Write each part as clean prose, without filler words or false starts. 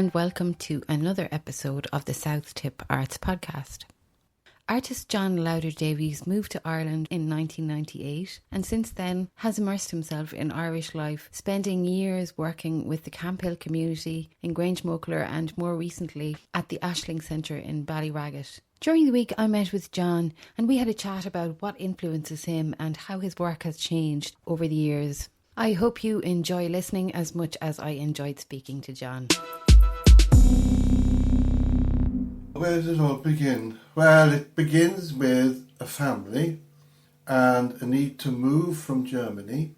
and welcome to another episode of the South Tip Arts Podcast. Artist John Lauder Davies moved to Ireland in 1998 and since then has immersed himself in Irish life, spending years working with the Camphill Community in Grangemockler and more recently at the Ashling Centre in Ballyraggett. During the week I met with John and we had a chat about what influences him and how his work has changed over the years. I hope you enjoy listening as much as I enjoyed speaking to John. Where does it all begin? Well, it begins with a family and a need to move from Germany,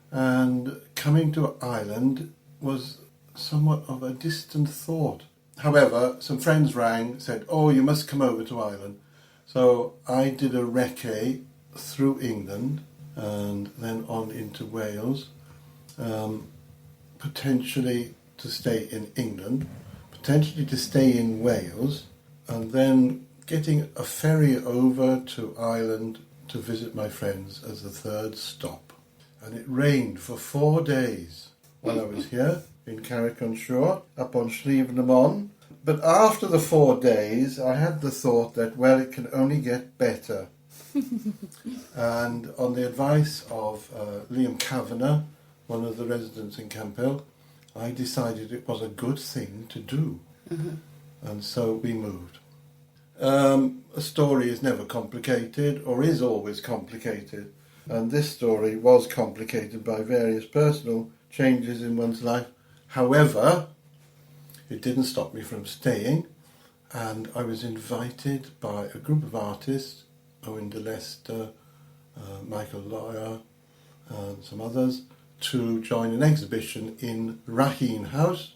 and coming to Ireland was somewhat of a distant thought. However, some friends rang, said, "Oh, you must come over to Ireland." So I did a recce through England and then on into Wales, potentially to stay in England, potentially to stay in Wales, and then getting a ferry over to Ireland to visit my friends as the third stop. And it rained for 4 days while I was here in Carrick-on-Shore, up on Slieve-na-Mon. But after the 4 days, I had the thought that, well, it can only get better. And on the advice of Liam Kavanagh, one of the residents in Camphill, I decided it was a good thing to do. Mm-hmm. And so we moved. A story is never complicated, or is always complicated. And this story was complicated by various personal changes in one's life. However, it didn't stop me from staying. And I was invited by a group of artists, Owen de Leicester, Michael Lawyer, and some others, to join an exhibition in Raheen House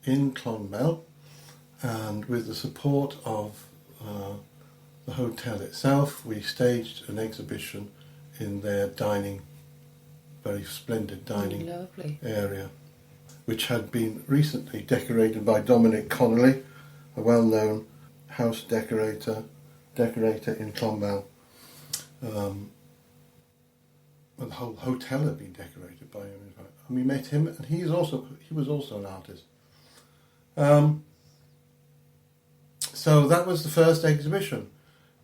in Clonmel. And with the support of the hotel itself, we staged an exhibition in their very splendid dining area, which had been recently decorated by Dominic Connolly, a well-known house decorator in Clonmel. And the whole hotel had been decorated by him, in fact. And we met him, and he was also an artist. So that was the first exhibition,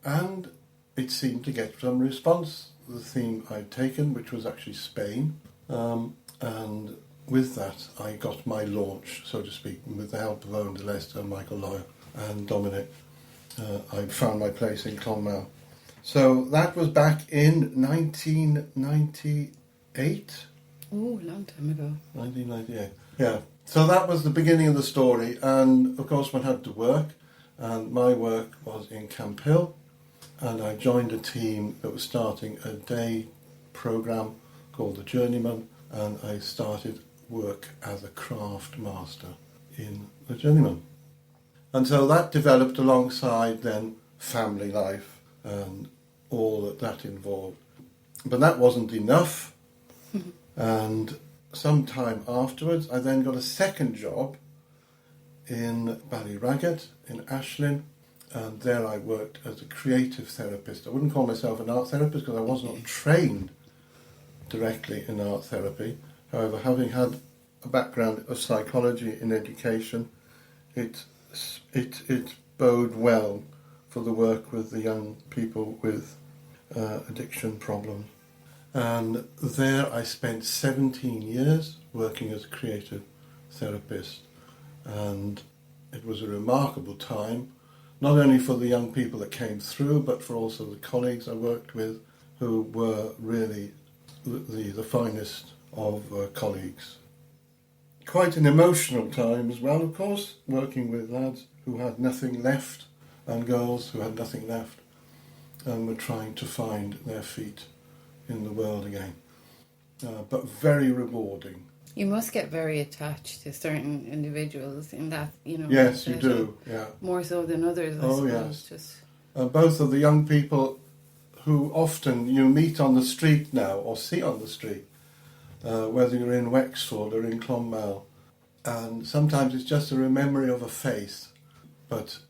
and it seemed to get some response. The theme I'd taken, which was actually Spain, and with that I got my launch, so to speak, with the help of Owen de Leicester, Michael Lawyer and Dominic. I found my place in Clonmel. So that was back in 1998. Oh, a long time ago. 1998, yeah. So that was the beginning of the story, and of course one had to work. And my work was in Camphill, and I joined a team that was starting a day programme called The Journeyman, and I started work as a craft master in The Journeyman. And so that developed alongside then family life and all that involved. But that wasn't enough, and some time afterwards I then got a second job in Ballyraggett, in Ashling, and there I worked as a creative therapist. I wouldn't call myself an art therapist because I was not trained directly in art therapy. However, having had a background of psychology in education, it bode well for the work with the young people with addiction problems. And there I spent 17 years working as a creative therapist. And it was a remarkable time, not only for the young people that came through, but for also the colleagues I worked with, who were really the finest of colleagues. Quite an emotional time as well, of course, working with lads who had nothing left and girls who had nothing left and were trying to find their feet in the world again. But very rewarding. You must get very attached to certain individuals in that, Yes, you do, yeah. More so than others, I suppose. Yes. Both of the young people who often you meet on the street now, or see on the street, whether you're in Wexford or in Clonmel. And sometimes it's just a memory of a face, but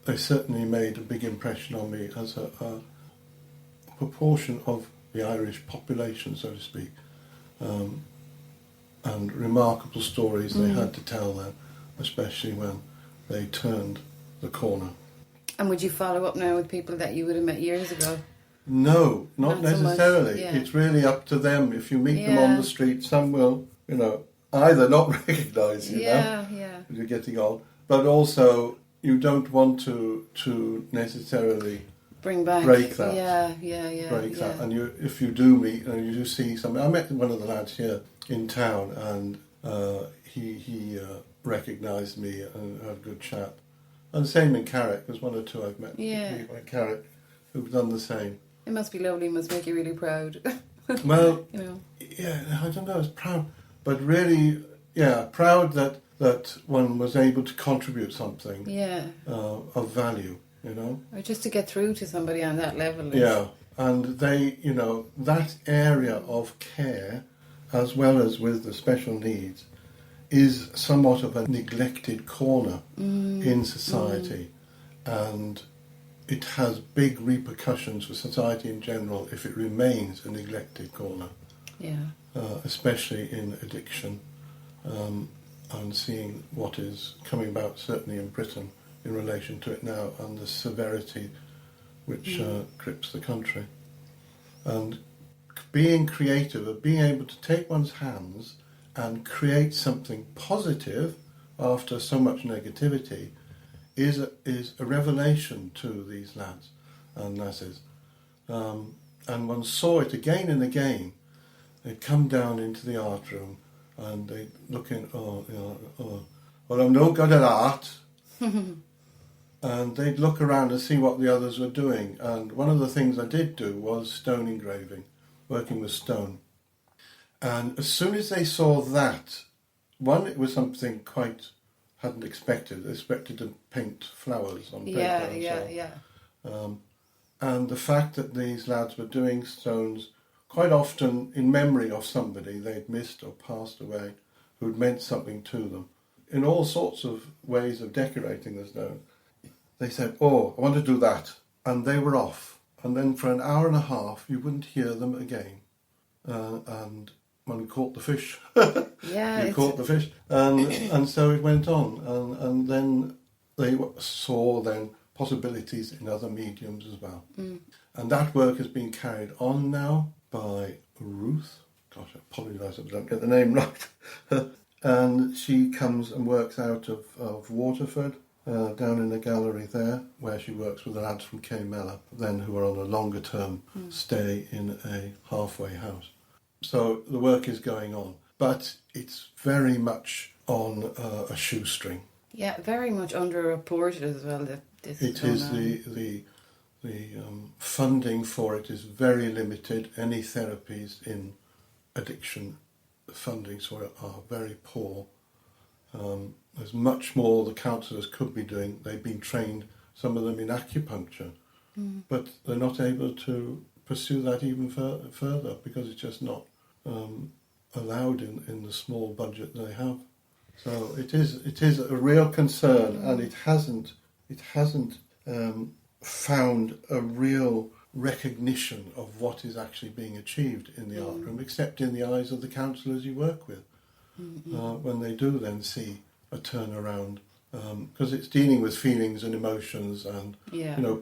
they certainly made a big impression on me as a proportion of the Irish population, so to speak. And remarkable stories they had to tell there especially when they turned the corner. And would you follow up now with people that you would have met years ago? No, not necessarily. So much, yeah. It's really up to them. If you meet them on the street, some will, either not recognise you now, you're getting on, but also you don't want to necessarily break that. Break that. And if you do meet, and you do see something. I met one of the lads here in town, and he recognised me and had a good chat. And the same in Carrick. There's one or two I've met people in Carrick who've done the same. It must be lovely. It must make you really proud. Well, I don't know. It's proud, but really, proud that one was able to contribute something. Of value. Or just to get through to somebody on that level. Yeah, and they, that area of care, as well as with the special needs, is somewhat of a neglected corner in society, and it has big repercussions for society in general if it remains a neglected corner. Especially in addiction, and seeing what is coming about, certainly in Britain, in relation to it now, and the severity which grips the country. And being creative, of being able to take one's hands and create something positive after so much negativity is a revelation to these lads and lasses. And one saw it again and again. They'd come down into the art room and they'd look in, well, I'm no good at art. And they'd look around and see what the others were doing. And one of the things I did do was stone engraving, working with stone. And as soon as they saw that, one, it was something quite hadn't expected. They expected to paint flowers on paper. And the fact that these lads were doing stones quite often in memory of somebody they'd missed or passed away who'd meant something to them, in all sorts of ways of decorating the stone. They said, I want to do that. And they were off. And then for an hour and a half, you wouldn't hear them again. And one caught the fish. Caught the fish. And so it went on. And then they saw possibilities in other mediums as well. And that work has been carried on now by Ruth. Gosh, I apologise if I don't get the name right. And she comes and works out of Waterford, down in the gallery there, where she works with the lads from Camphill, then who are on a longer term stay in a halfway house. So the work is going on, but it's very much on a shoestring. Yeah, very much underreported as well. That this it is the funding for it is very limited. Any therapies in addiction, the fundings for it are very poor. There's much more the counsellors could be doing. They've been trained, some of them in acupuncture, but they're not able to pursue that even further because it's just not allowed in the small budget they have. So it is a real concern, and it hasn't found a real recognition of what is actually being achieved in the art room, except in the eyes of the counsellors you work with. When they do then see a turnaround, because it's dealing with feelings and emotions and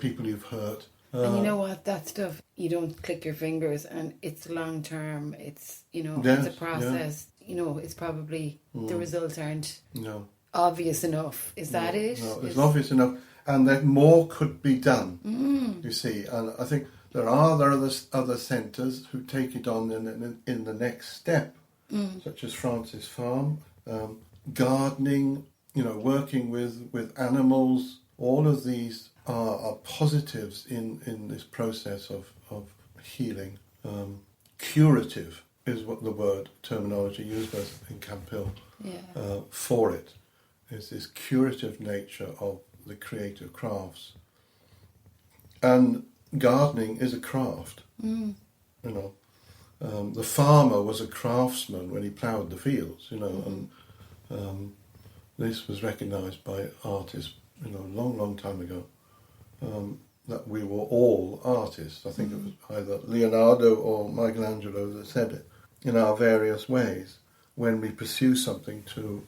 people you've hurt. And you know what, that stuff, you don't click your fingers, and it's long term, it's it's a process. It's probably the results aren't obvious enough. Is that it? No, it's obvious enough, and that more could be done, you see. And I think there are other centres who take it on in the next step, such as Francis Farm, gardening, working with animals. All of these are positives in this process of healing. Curative is what the terminology used in Camphill for it. Is this curative nature of the creative crafts. And gardening is a craft. The farmer was a craftsman when he ploughed the fields, and this was recognised by artists, a long time ago, that we were all artists. I think it was either Leonardo or Michelangelo that said it, in our various ways. When we pursue something to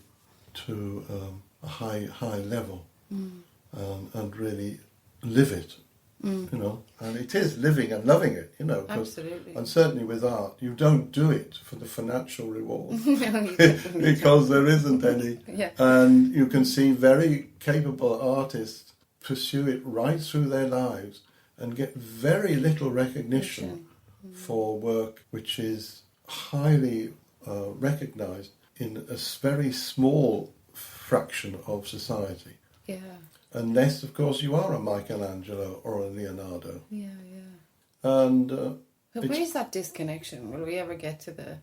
a high level and really live it, you know. And it is living and loving it, you know. Absolutely. And certainly with art, you don't do it for the financial reward No, because there isn't any. Yeah. And you can see very capable artists pursue it right through their lives and get very little recognition for work which is highly recognised in a very small fraction of society. Yeah. Unless, of course, you are a Michelangelo or a Leonardo. Yeah. And But where's that disconnection? Will we ever get to the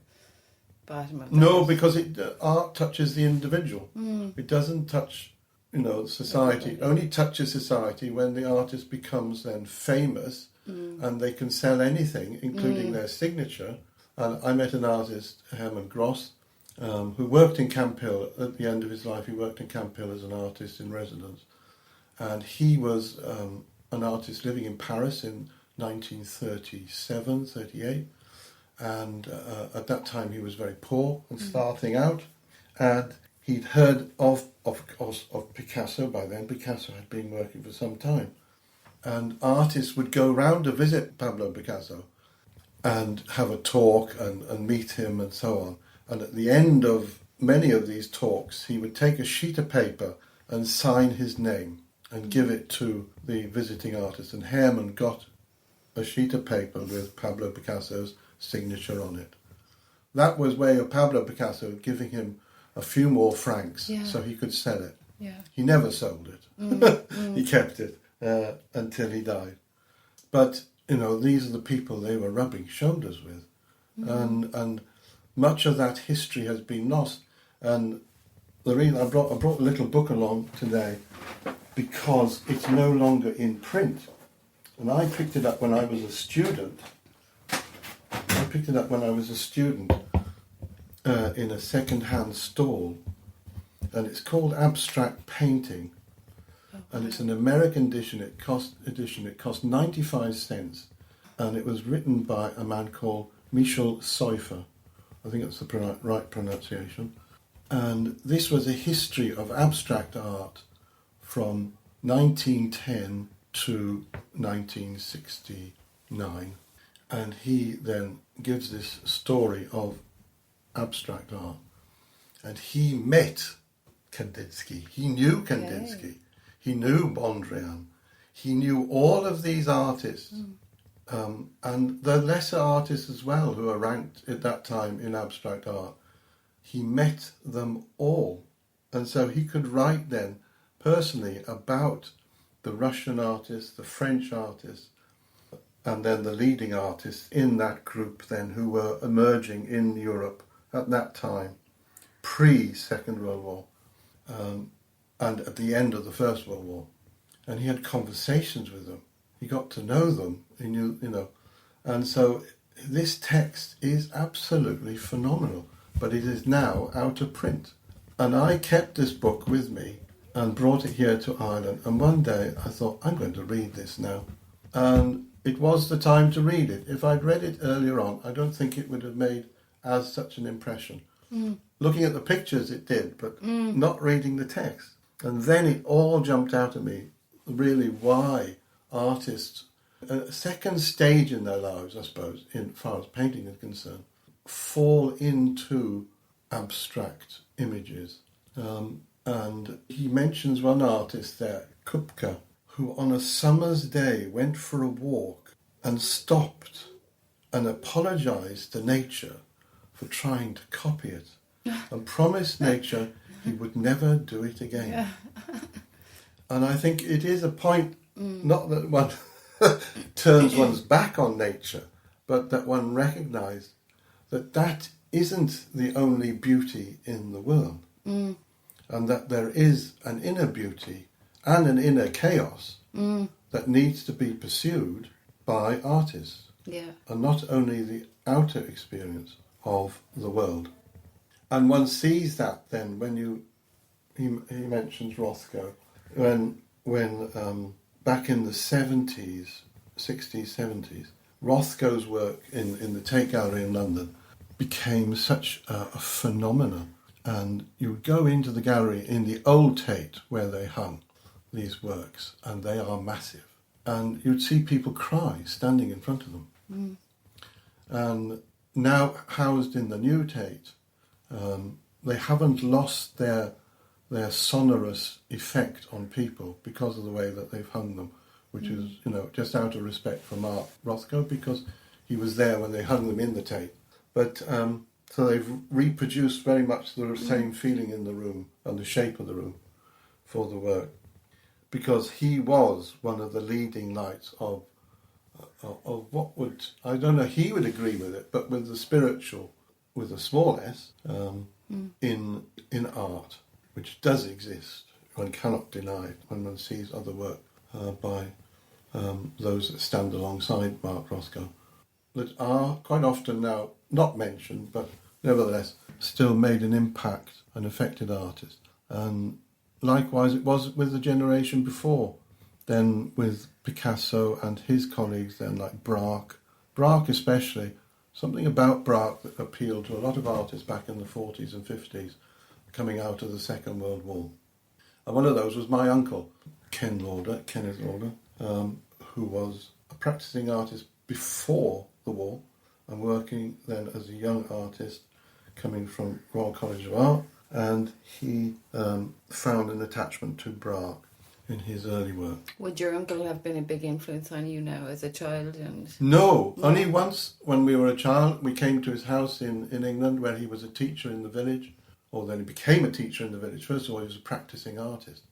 bottom of that? no, because art touches the individual. It doesn't touch, you know, society. It only touches society when the artist becomes then famous and they can sell anything, including their signature. And I met an artist, Herman Gross, who worked in Camphill. At the end of his life, he worked in Camphill as an artist in residence. And he was an artist living in Paris in 1937, 38. And at that time, he was very poor and starting out. And he'd heard of Picasso by then. Picasso had been working for some time. And artists would go round to visit Pablo Picasso and have a talk and meet him and so on. And at the end of many of these talks, he would take a sheet of paper and sign his name and give it to the visiting artist. And Herman got a sheet of paper with Pablo Picasso's signature on it. That was way of Pablo Picasso giving him a few more francs so he could sell it. Yeah. He never sold it. He kept it until he died. But, you know, these are the people they were rubbing shoulders with. And much of that history has been lost. And the reason I brought a little book along today because it's no longer in print. And I picked it up when I was a student. In a second-hand stall. And it's called Abstract Painting. And it's an American edition. It cost 95 cents. And it was written by a man called Michel Seufer. I think that's the right pronunciation. And this was a history of abstract art from 1910 to 1969. And he then gives this story of abstract art. And he met Kandinsky. He knew Kandinsky. Okay. He knew Mondrian. He knew all of these artists. And the lesser artists as well who are ranked at that time in abstract art. He met them all. And so he could write then personally about the Russian artists, the French artists, and then the leading artists in that group then who were emerging in Europe at that time, pre-Second World War, and at the end of the First World War. And he had conversations with them. He got to know them. He knew, you know. And so this text is absolutely phenomenal, but it is now out of print. And I kept this book with me and brought it here to Ireland. And one day I thought, I'm going to read this now. And it was the time to read it. If I'd read it earlier on, I don't think it would have made as such an impression. Looking at the pictures, it did, but not reading the text. And then it all jumped out at me, really, why artists, a second stage in their lives, I suppose, in far as painting is concerned, fall into abstract images. And he mentions one artist there, Kupka, who on a summer's day went for a walk and stopped and apologised to nature for trying to copy it and promised nature he would never do it again. Yeah. And I think it is a point, not that one turns one's back on nature, but that one recognises that that isn't the only beauty in the world. And that there is an inner beauty and an inner chaos that needs to be pursued by artists. Yeah. And not only the outer experience of the world. And one sees that then when he mentions Rothko, when back in the 60s, 70s, Rothko's work in the Tate Gallery in London became such a phenomenon. And you would go into the gallery in the old Tate where they hung these works, and they are massive. And you'd see people cry standing in front of them. Mm. And now housed in the new Tate, they haven't lost their sonorous effect on people because of the way that they've hung them, which is, just out of respect for Mark Rothko, because he was there when they hung them in the Tate. But so they've reproduced very much the same feeling in the room and the shape of the room for the work, because he was one of the leading lights of what would, I don't know, he would agree with it, but with the spiritual, with a small s, in art, which does exist. One cannot deny it when one sees other work by those that stand alongside Mark Rothko, that are quite often now not mentioned, but nevertheless still made an impact and affected artists. And likewise it was with the generation before, then with Picasso and his colleagues, then like Braque especially. Something about Braque that appealed to a lot of artists back in the 40s and 50s, coming out of the Second World War. And one of those was my uncle, Kenneth Lauder, who was a practicing artist before the war and working then as a young artist coming from Royal College of Art, and he found an attachment to Braque in his early work. Would your uncle have been a big influence on you now as a child? No, only once when we were a child. We came to his house in England where he was a teacher in the village, or then he became a teacher in the village. First of all, he was a practicing artist,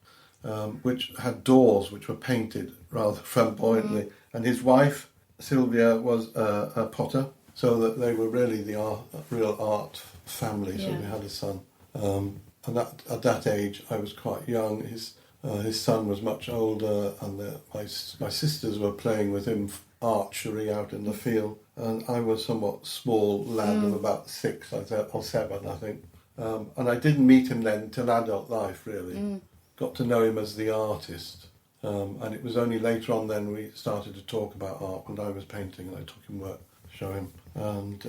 which had doors which were painted rather flamboyantly. And his wife, Sylvia, was a potter, so that they were really the real art family. So we had a son. And at that age, I was quite young. His son was much older, and my sisters were playing with him archery out in the field. And I was somewhat small lad of about 6 or 7, I think. And I didn't meet him then until adult life, really. Got to know him as the artist. And it was only later on then we started to talk about art, when I was painting and I took him work to show him. And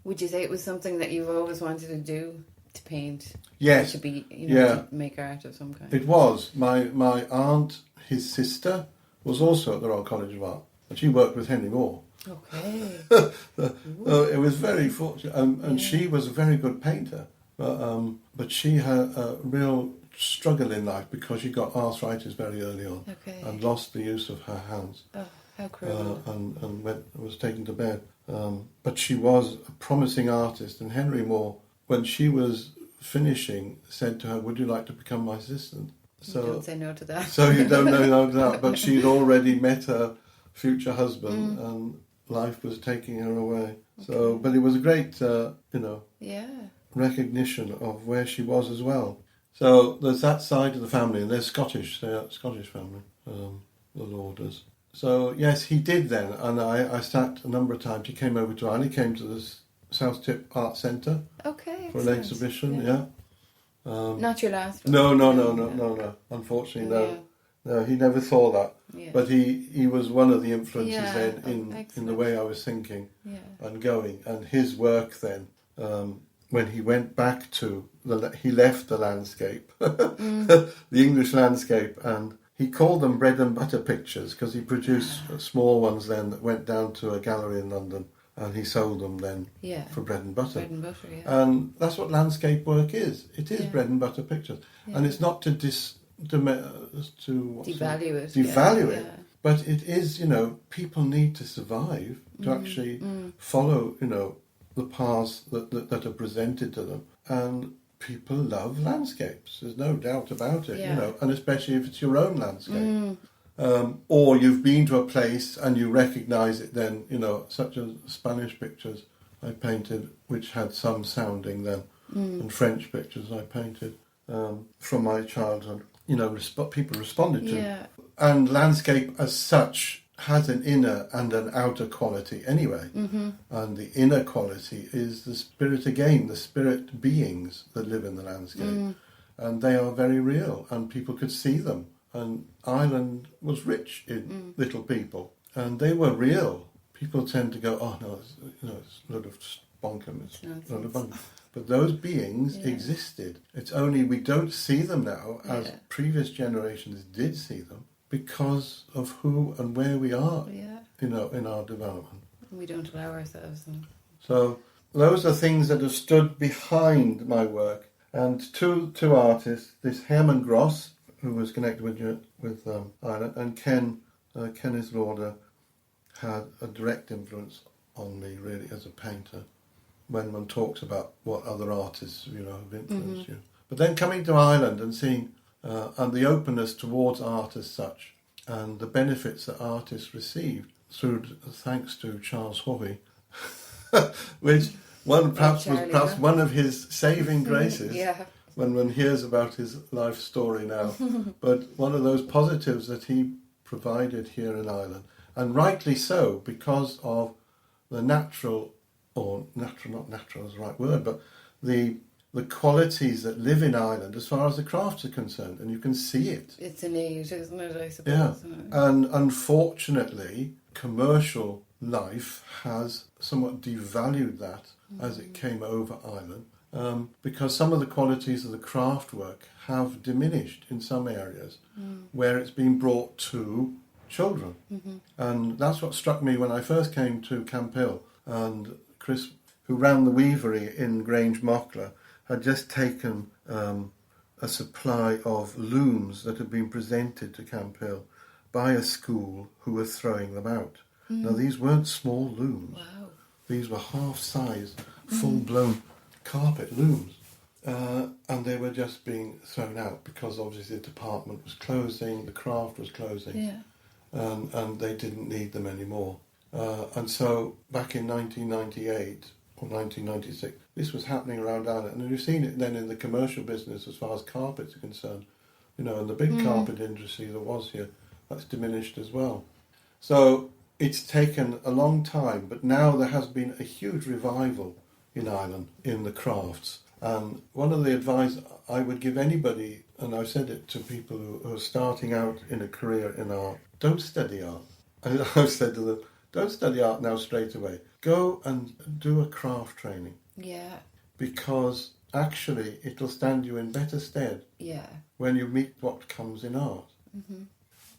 would you say it was something that you've always wanted to do, to paint? Yes. To be, to make art of some kind? It was. My aunt, his sister, was also at the Royal College of Art, and she worked with Henry Moore. Okay. It was very fortunate, and she was a very good painter, but she had a real struggle in life because she got arthritis very early on and lost the use of her hands. Oh, how cruel. And was taken to bed. But she was a promising artist, and Henry Moore, when she was finishing, said to her, "Would you like to become my assistant?" So you don't say no to that. So you don't know no to that. But she'd already met her future husband, and life was taking her away. So, but it was a great, recognition of where she was as well. So there's that side of the family, and they're Scottish. They're a Scottish family, the Lauders. So yes, he did then, and I sat a number of times. He came over to Ireland. He came to the South Tip Art Centre for an exhibition. Not your last one. No. Unfortunately, no. He never saw that. Yeah. But he was one of the influences then in the way I was thinking and going. And his work then, when he went back to he left the landscape, the English landscape, and he called them bread and butter pictures because he produced small ones then that went down to a gallery in London, and he sold them then for bread and butter. Bread and butter, And that's what landscape work is. It is bread and butter pictures, and it's not to devalue it. But it is, people need to survive to actually follow, the paths that are presented to them. And people love landscapes. There's no doubt about it, and especially if it's your own landscape. Or you've been to a place and you recognise it then, such as Spanish pictures I painted, which had some sounding then, and French pictures I painted from my childhood. People responded to. And landscape as such has an inner and an outer quality anyway. And the inner quality is the spirit again, the spirit beings that live in the landscape. And they are very real, and people could see them. And Ireland was rich in little people, and they were real. People tend to go, oh no, it's a load of bonkum, it's a load of bonkum. But those beings existed. It's only we don't see them now as previous generations did see them because of who and where we are, in our development. We don't allow ourselves. So those are things that have stood behind my work. And two artists, this Herman Gross, who was connected with Ireland, and Kenneth Lauder, had a direct influence on me, really, as a painter, when one talks about what other artists, have influenced you. But then coming to Ireland and seeing, and the openness towards art as such, and the benefits that artists received thanks to Charles Haughey, which perhaps was one of his saving graces. When one hears about his life story now. But one of those positives that he provided here in Ireland, and rightly so, because of the not natural is the right word, but the qualities that live in Ireland as far as the crafts are concerned, and you can see it. It's innate, isn't it, I suppose? Yeah, and unfortunately, commercial life has somewhat devalued that as it came over Ireland, because some of the qualities of the craft work have diminished in some areas where it's been brought to children. And that's what struck me when I first came to Camphill, and Chris, who ran the weavery in Grangemockler, had just taken a supply of looms that had been presented to Camphill by a school who were throwing them out. Now, these weren't small looms. Wow. These were half-size, full-blown carpet looms. And they were just being thrown out because obviously the department was closing, the craft was closing, and they didn't need them anymore. And so back in 1998 or 1996, this was happening around Ireland. And you've seen it then in the commercial business as far as carpets are concerned. And the big carpet industry that was here, that's diminished as well. So it's taken a long time, but now there has been a huge revival in Ireland in the crafts. And one of the advice I would give anybody, and I've said it to people who are starting out in a career in art, don't study art. I've said to them, don't study art now straight away. Go and do a craft training. Yeah. Because actually it'll stand you in better stead when you meet what comes in art.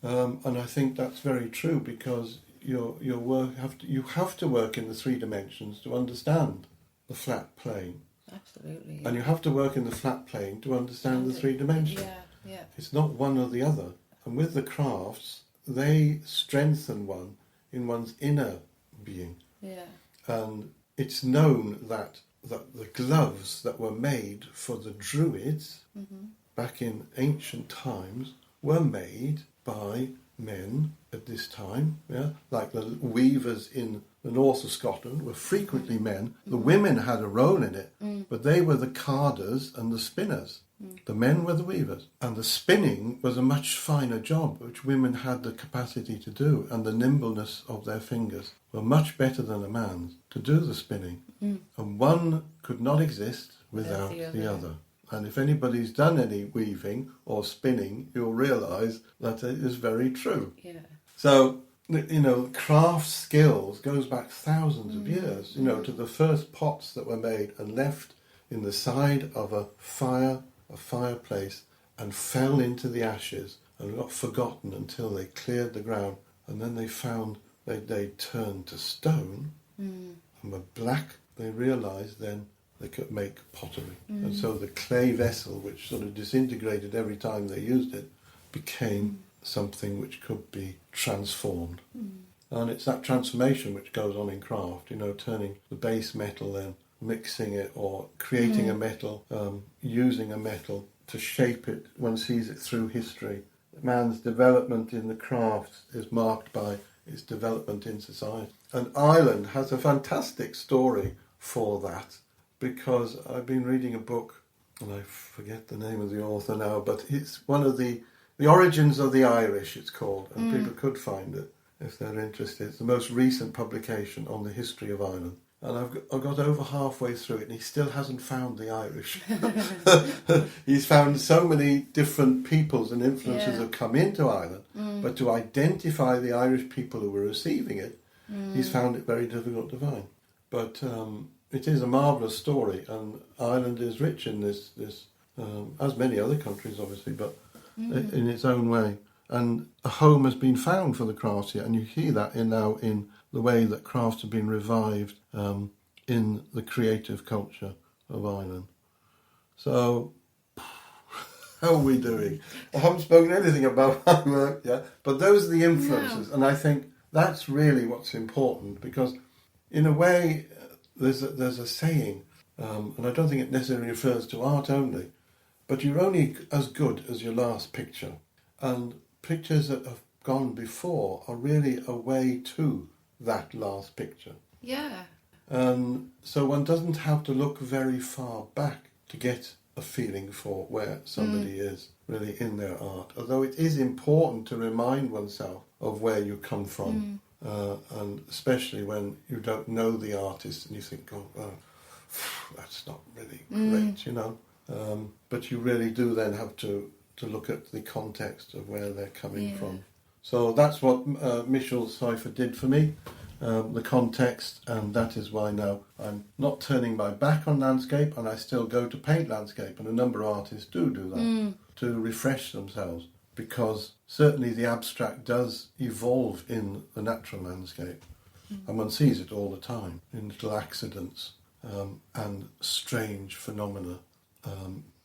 And I think that's very true, because your work you have to work in the 3 dimensions to understand the flat plane. Absolutely. And you have to work in the flat plane to understand the 3 dimensions. Yeah. It's not one or the other. And with the crafts, they strengthen one in one's inner being. Yeah. And it's known that the gloves that were made for the Druids back in ancient times were made by men at this time, like the weavers in the north of Scotland were frequently men. The women had a role in it, but they were the carders and the spinners. The men were the weavers. And the spinning was a much finer job, which women had the capacity to do, and the nimbleness of their fingers were much better than a man's to do the spinning. And one could not exist without the other. And if anybody's done any weaving or spinning, you'll realise that it is very true. Yeah. So, craft skills goes back thousands of years, to the first pots that were made and left in the side of a fireplace, and fell into the ashes and got forgotten until they cleared the ground. And then they found they turned to stone and were black. They realised then they could make pottery. And so the clay vessel, which sort of disintegrated every time they used it, became something which could be transformed. And it's that transformation which goes on in craft, turning the base metal, then mixing it, or creating a metal, using a metal to shape it. One sees it through history. Man's development in the crafts is marked by its development in society. And Ireland has a fantastic story for that, because I've been reading a book, and I forget the name of the author now, but it's one of the Origins of the Irish, it's called, and people could find it if they're interested. It's the most recent publication on the history of Ireland. And I've got over halfway through it, and he still hasn't found the Irish. He's found so many different peoples and influences have come into Ireland, but to identify the Irish people who were receiving it, he's found it very difficult to find. But it is a marvellous story, and Ireland is rich in this as many other countries, obviously, but in its own way. And a home has been found for the crafts here, and you hear that now in the way that crafts have been revived in the creative culture of Ireland. So, how are we doing? I haven't spoken anything about my work yet, but those are the influences, and I think that's really what's important, because in a way there's a saying, and I don't think it necessarily refers to art only, but you're only as good as your last picture. And pictures that have gone before are really a way to that last picture. Yeah. So one doesn't have to look very far back to get a feeling for where somebody is really in their art. Although it is important to remind oneself of where you come from, and especially when you don't know the artist and you think, oh, that's not really great, you know. But you really do then have to look at the context of where they're coming from. So that's what Michel Cypher did for me, the context, and that is why now I'm not turning my back on landscape, and I still go to paint landscape, and a number of artists do that to refresh themselves, because certainly the abstract does evolve in the natural landscape, and one sees it all the time in little accidents and strange phenomena.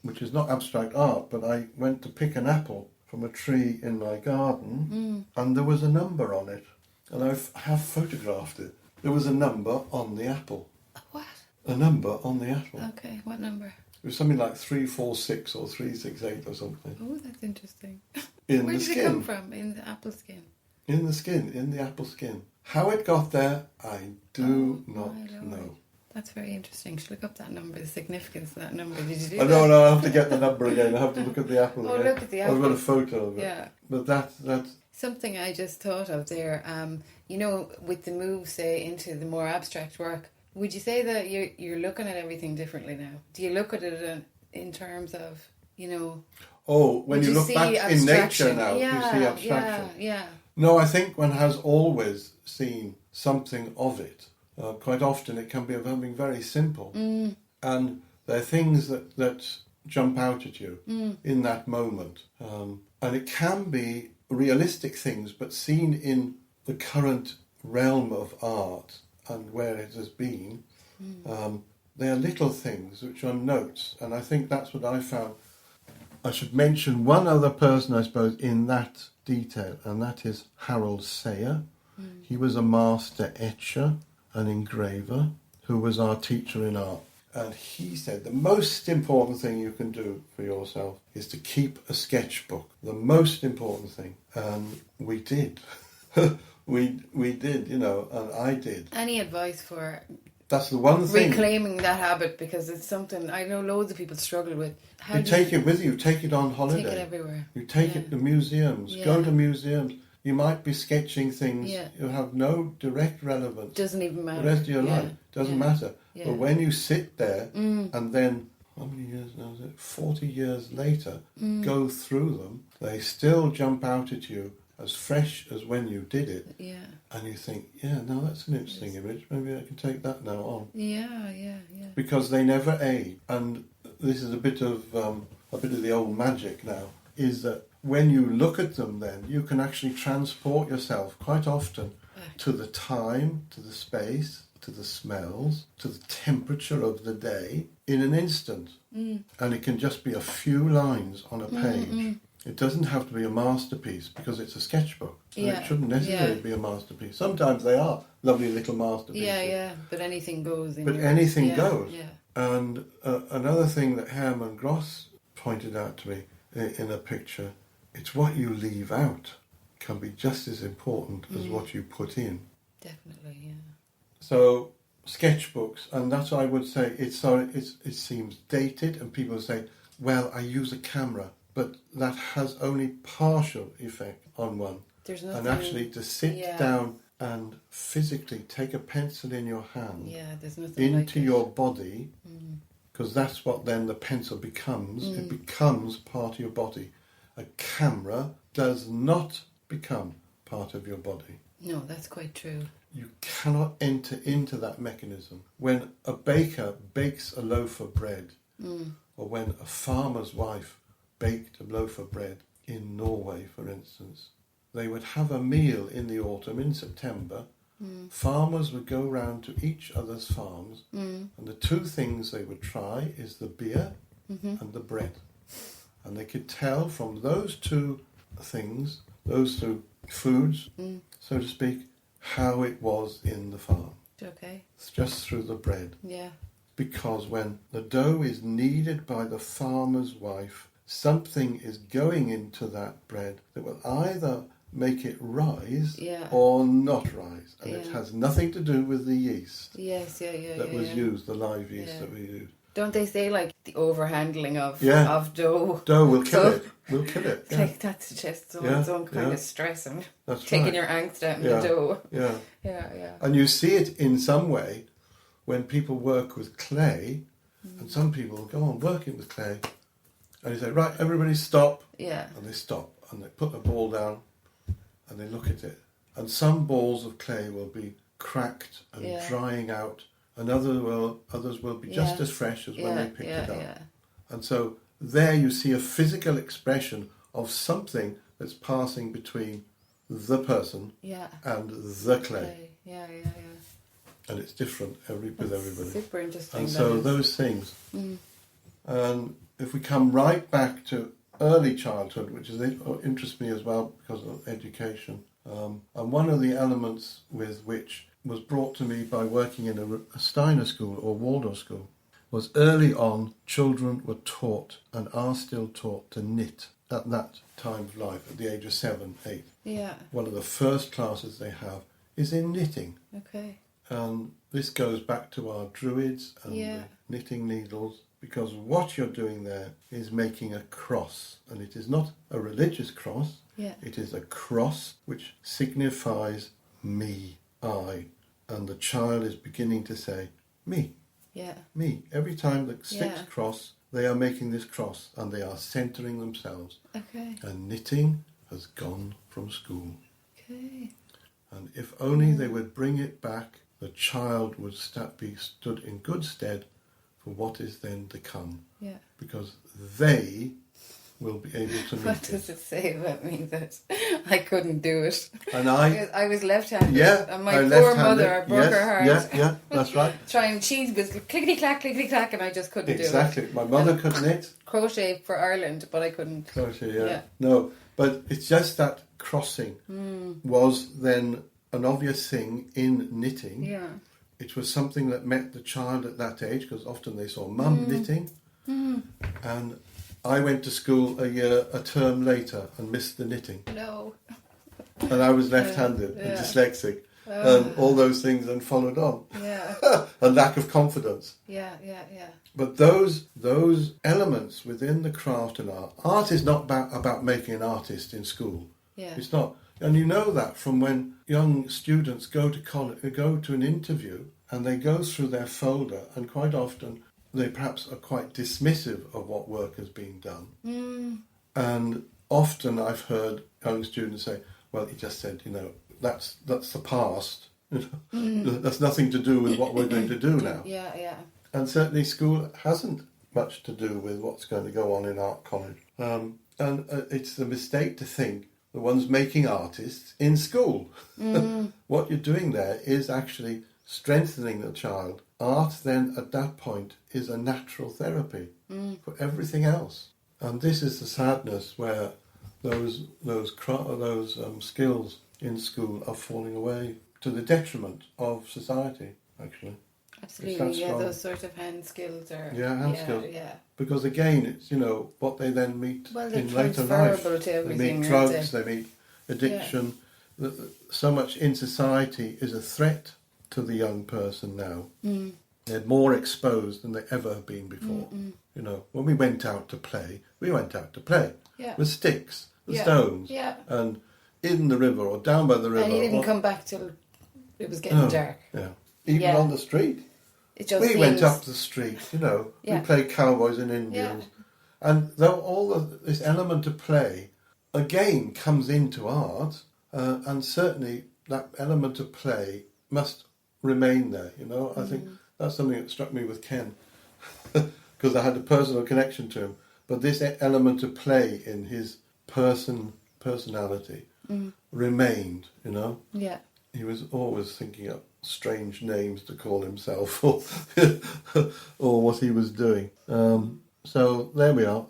Which is not abstract art, but I went to pick an apple from a tree in my garden, and there was a number on it, and I have photographed it. There was a number on the apple. What? A number on the apple. Okay, what number? It was something like 346 or 368 or something. Oh, that's interesting. Where did it come from? In the apple skin? In the skin, in the apple skin. How it got there, I do not know. That's very interesting. Should look up that number, the significance of that number. Did you do that? No, I have to get the number again. I have to look at the apple again. Look at the apple. I've got a photo of it. Yeah. But that's... Something I just thought of there, you know, with the move, say, into the more abstract work, would you say that you're looking at everything differently now? Do you look at it in terms of, you know... Oh, when you look back in nature now, you see abstraction. Yeah. No, I think one has always seen something of it. Quite often it can be something very simple. And there are things that jump out at you in that moment. And it can be realistic things, but seen in the current realm of art and where it has been, they are little things which one notes. And I think that's what I found. I should mention one other person, I suppose, in that detail, and that is Harold Sayer. He was a master etcher, an engraver, who was our teacher in art. And he said the most important thing you can do for yourself is to keep a sketchbook. The most important thing. And we did. we did, you know, and I did. Any advice for... That's the one thing. Reclaiming that habit, because it's something I know loads of people struggle with. You take it with you. Take it on holiday. Take it everywhere. You take it to museums. Go to museums. You might be sketching things you have no direct relevance. Doesn't even matter. The rest of your life. Doesn't matter. Yeah. But when you sit there and then, how many years now is it? 40 years later, go through them, they still jump out at you as fresh as when you did it. Yeah. And you think, no, that's an interesting image. Maybe I can take that now on. Yeah. Because they never age. And this is a bit of the old magic now, is that when you look at them then, you can actually transport yourself quite often to the time, to the space, to the smells, to the temperature of the day in an instant. And it can just be a few lines on a page. It doesn't have to be a masterpiece because it's a sketchbook. So it shouldn't necessarily be a masterpiece. Sometimes they are lovely little masterpieces. Yeah. But anything goes. Anything goes. Yeah. And another thing that Herman Gross pointed out to me in a picture, it's what you leave out can be just as important as what you put in. Definitely, yeah. So sketchbooks, and that's what I would say. It seems dated, and people say, "Well, I use a camera," but that has only partial effect on one. There's nothing. And actually, to sit down and physically take a pencil in your hand, there's nothing into your body, because that's what then the pencil becomes. It becomes part of your body. A camera does not become part of your body. No, that's quite true. You cannot enter into that mechanism. When a baker bakes a loaf of bread, or when a farmer's wife baked a loaf of bread in Norway, for instance, they would have a meal in the autumn, in September. Farmers would go round to each other's farms, and the two things they would try is the beer and the bread. And they could tell from those two things, those two foods, so to speak, how it was in the farm. Okay. It's just through the bread. Yeah. Because when the dough is kneaded by the farmer's wife, something is going into that bread that will either make it rise or not rise. And it has nothing to do with the yeast that was used, the live yeast that we used. Don't they say, like, the overhandling of dough? Dough will kill it. Will kill it. It's like that's just its own kind of stress and taking your angst out in the dough. Yeah. And you see it in some way when people work with clay, and some people go on working with clay, and you say, right, everybody stop. Yeah. And they stop, and they put the ball down, and they look at it. And some balls of clay will be cracked and drying out, and others will be just as fresh as when they picked it up. Yeah. And so there you see a physical expression of something that's passing between the person and the clay. Yeah. And it's different with everybody. Super interesting. And so those things. And if we come right back to early childhood, which interests me as well because of education, and one of the elements with which was brought to me by working in a Steiner school or Waldorf school was early on children were taught and are still taught to knit at that time of life, at the age of 7, 8. Yeah. One of the first classes they have is in knitting. Okay. And this goes back to our druids and the knitting needles, because what you're doing there is making a cross, and it is not a religious cross. It is a cross which signifies me, I, and the child is beginning to say me. Me. Every time the sticks cross, they are making this cross, and they are centering themselves. Okay. And knitting has gone from school. Okay. And if only they would bring it back, the child would be stood in good stead for what is then to come. Yeah. Because they will be able to meet What does it say about me that I couldn't do it? And I was left-handed. Yeah. And my poor mother, I broke her heart. Yeah, that's right. Trying, she was clickety-clack, and I just couldn't do it. Exactly. My mother could knit. Crochet for Ireland, but I couldn't. Crochet, yeah. No, but it's just that crossing was then an obvious thing in knitting. Yeah. It was something that met the child at that age, because often they saw mum knitting. And I went to school a term later and missed the knitting. No. And I was left-handed and dyslexic. And all those things then followed on. Yeah. A lack of confidence. Yeah. But those elements within the craft and art is not about making an artist in school. Yeah. It's not. And you know that from when young students go to college, go to an interview, and they go through their folder, and quite often they perhaps are quite dismissive of what work has been done. And often I've heard young students say, well, he just said, that's the past. That's nothing to do with what we're going to do now. Yeah. And certainly school hasn't much to do with what's going to go on in art college. And it's a mistake to think the ones making artists in school. What you're doing there is actually strengthening the child. Art then at that point is a natural therapy for everything else. And this is the sadness where those skills in school are falling away to the detriment of society, actually. Absolutely, those sort of hand skills are... Yeah, hand skills. Yeah. Because again, it's, what they then meet in later life. They meet drugs, they meet addiction. Yeah. So much in society is a threat to the young person now. They're more exposed than they ever have been before. When we went out to play with sticks, with stones, and in the river or down by the river. And you didn't come back till it was getting dark. Yeah. Even on the street. We went up the street, we played cowboys and Indians. And though all of this element of play, again, comes into art, and certainly that element of play must remain there, you know. I think that's something that struck me with Ken, because I had a personal connection to him. But this element of play in his personality remained, you know. Yeah. He was always thinking up strange names to call himself or what he was doing. So there we are.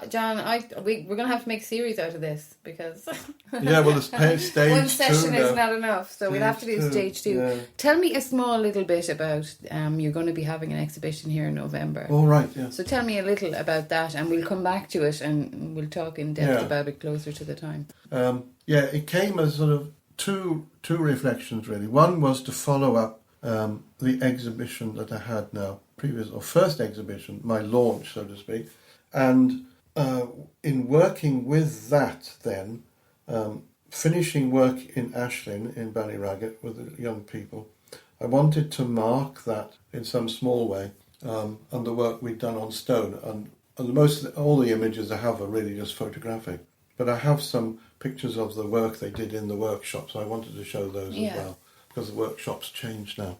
John, we're going to have to make a series out of this because yeah, well, it's stage one session two is now. not enough, so we'll have to do stage two. Yeah. Tell me a small little bit about you're going to be having an exhibition here in November. All right, yeah. So tell me a little about that, and we'll come back to it and we'll talk in depth about it closer to the time. It came as sort of two reflections really. One was to follow up the exhibition that I had now, first exhibition, my launch, so to speak. And in working with that then, finishing work in Ashlyn, in Ballyraggett, with the young people, I wanted to mark that in some small way, and the work we'd done on stone. And all the images I have are really just photographic. But I have some pictures of the work they did in the workshop, so I wanted to show those as well, because the workshop's changed now.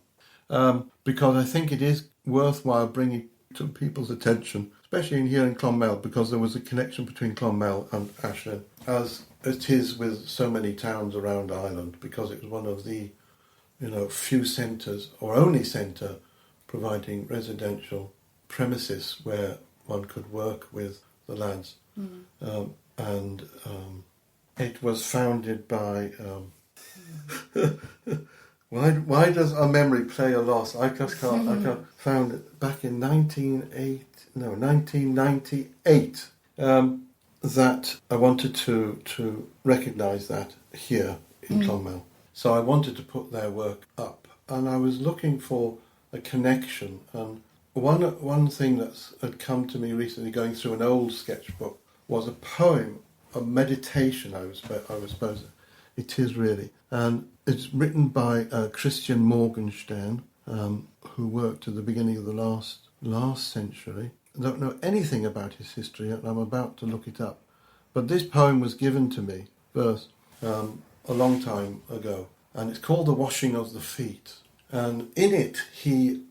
Because I think it is worthwhile bringing to people's attention, especially here in Clonmel, because there was a connection between Clonmel and Ashlyn, as it is with so many towns around Ireland, because it was one of the few centres, or only centre, providing residential premises where one could work with the lads. And it was founded by... Why does our memory play a loss? I just can't. I can't. Found it back in 1998. That I wanted to recognise that here in Clonmel. So I wanted to put their work up, and I was looking for a connection. And one thing that had come to me recently, going through an old sketchbook, was a poem, a meditation. I suppose it is really, and it's written by Christian Morgenstern, who worked at the beginning of the last century. I don't know anything about his history, and I'm about to look it up. But this poem was given to me, verse, a long time ago, and it's called The Washing of the Feet. And in it, he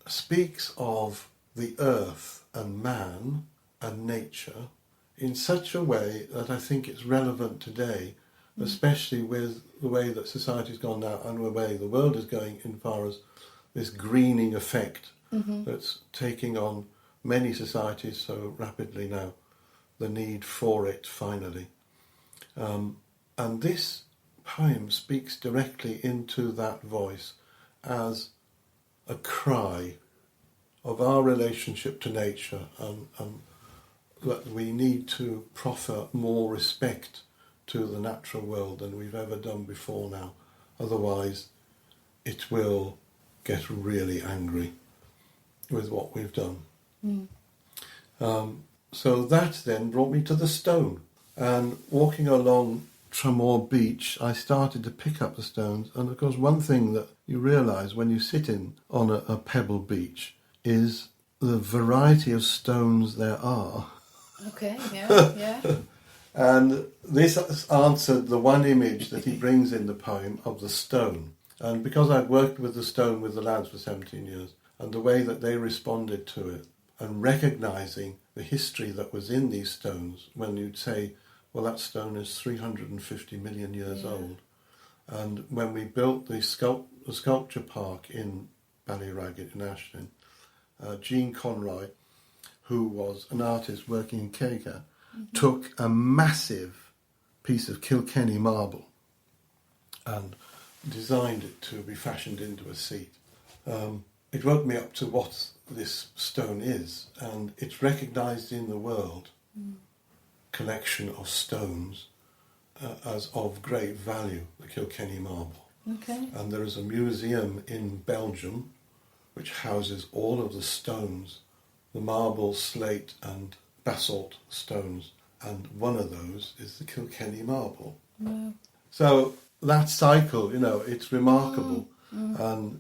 speaks of the earth and man and nature in such a way that I think it's relevant today, especially with the way that society's gone now and the way the world is going in far as this greening effect that's taking on many societies so rapidly now, the need for it finally. And this poem speaks directly into that voice as a cry of our relationship to nature, and that we need to proffer more respect to the natural world than we've ever done before now. Otherwise, it will get really angry with what we've done. So that then brought me to the stone. And walking along Tramore Beach, I started to pick up the stones. And of course, one thing that you realise when you sit on a pebble beach is the variety of stones there are. Okay, yeah. And this answered the one image that he brings in the poem of the stone. And because I'd worked with the stone with the lads for 17 years, and the way that they responded to it, and recognising the history that was in these stones, when you'd say, well, that stone is 350 million years old. And when we built the sculpture park in Ballyraggett in Ashlyn, Jean Conroy, who was an artist working in Keika, took a massive piece of Kilkenny marble and designed it to be fashioned into a seat. It woke me up to what this stone is, and it's recognised in the world collection of stones as of great value, the Kilkenny Marble. Okay. And there is a museum in Belgium which houses all of the stones, the marble, slate and basalt stones, and one of those is the Kilkenny Marble. Wow. So that cycle, it's remarkable, and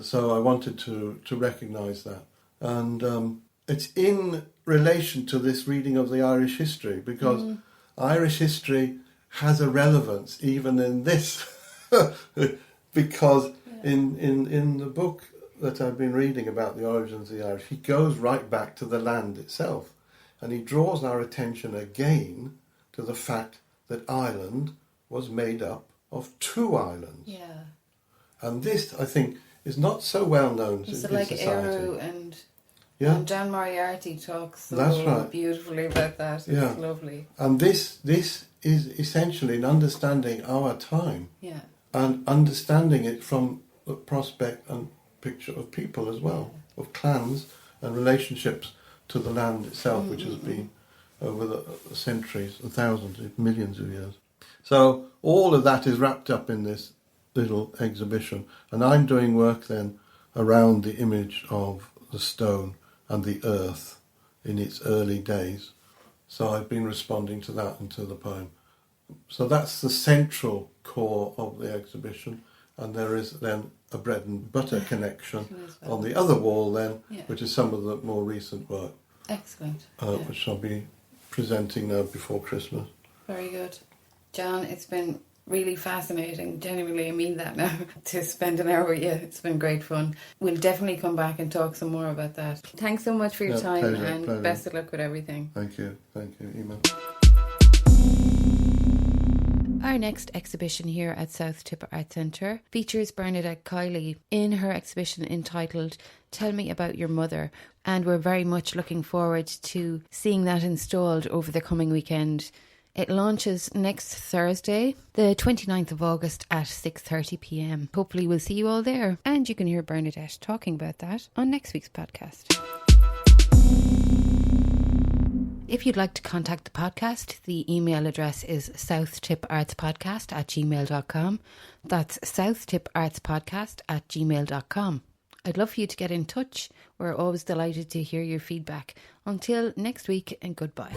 so I wanted to recognise that. And it's in relation to this reading of the Irish history, because Irish history has a relevance even in this, because in the book that I've been reading about the origins of the Irish, he goes right back to the land itself, and he draws our attention again to the fact that Ireland was made up of 2 islands. Yeah. And this, I think, is not so well known in society. Eru and John Moriarty talks so beautifully about that. It's lovely. And this is essentially in understanding our time. Yeah. And understanding it from the prospect and picture of people as well, of clans and relationships to the land itself, which has been over the centuries, thousands, millions of years. So all of that is wrapped up in this little exhibition, and I'm doing work then around the image of the stone and the earth in its early days. So I've been responding to that and to the poem. So that's the central core of the exhibition, and there is then a bread and butter connection on the other wall then, which is some of the more recent work. Excellent. Which I'll be presenting now before Christmas. Very good. John, it's been really fascinating, genuinely, I mean that now, to spend an hour with you. It's been great fun. We'll definitely come back and talk some more about that. Thanks so much for your time, pleasure. Best of luck with everything. Thank you, Emma. Our next exhibition here at South Tip Art Centre features Bernadette Kiley in her exhibition entitled Tell Me About Your Mother, and we're very much looking forward to seeing that installed over the coming weekend. It launches next Thursday, the 29th of August at 6:30pm. Hopefully we'll see you all there, and you can hear Bernadette talking about that on next week's podcast. If you'd like to contact the podcast, the email address is souththipartspodcast@gmail.com. That's souththipartspodcast@gmail.com. I'd love for you to get in touch. We're always delighted to hear your feedback. Until next week, and goodbye.